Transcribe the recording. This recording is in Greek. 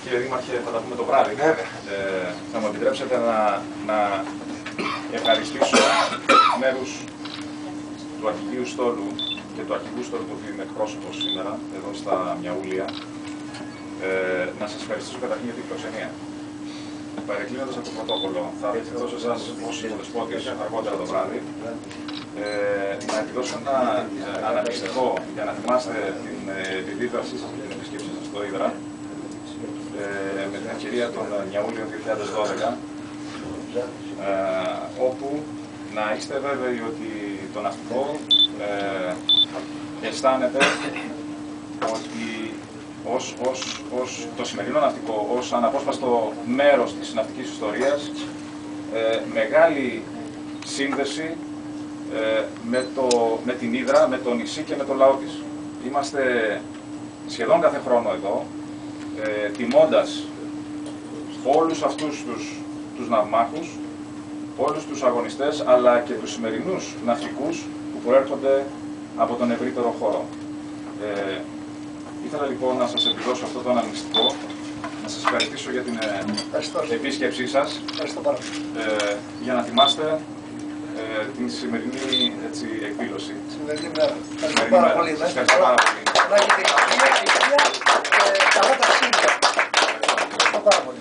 Κύριε Δήμαρχε, θα τα πούμε το βράδυ. Θα μου επιτρέψετε να ευχαριστήσω μέρους του αρχηγείου στόλου και του αρχηγού στόλου που είναι εκπρόσωπος σήμερα εδώ στα Μιαούλια. Να σας ευχαριστήσω καταρχήν για την φιλοξενία. Παρεκκλίνοντας από το πρωτόκολλο, θα δώσω σε εσάς ως υποδεσπότης αργότερα το βράδυ να εκδώσω ένα αναπιστικό για να θυμάστε την επιβίβαση σας και την επισκέψη σας στο Ύδρα με την ευκαιρία των Μιαούλιων 2012, όπου να είστε βέβαιοι ότι το ναυτικό αισθάνεται ότι το σημερινό ναυτικό ως αναπόσπαστο μέρος της ναυτικής ιστορίας, μεγάλη σύνδεση με την Ύδρα, με το νησί και με το λαό της. Είμαστε σχεδόν κάθε χρόνο εδώ, τιμώντας όλους αυτούς τους ναυμάχους, όλους τους αγωνιστές, αλλά και τους σημερινούς ναυτικούς που προέρχονται από τον ευρύτερο χώρο. Ήθελα λοιπόν να σας εκδώσω αυτό το αναμνηστικό, να σας ευχαριστήσω για την επίσκεψή σας, για να θυμάστε την σημερινή εκδήλωση. Σημερινή μέρα. Ευχαριστώ πάρα πολύ. Ευχαριστώ πάρα πολύ. Να έχετε υγεία, καλά ταξίδια. Ευχαριστώ πάρα πολύ.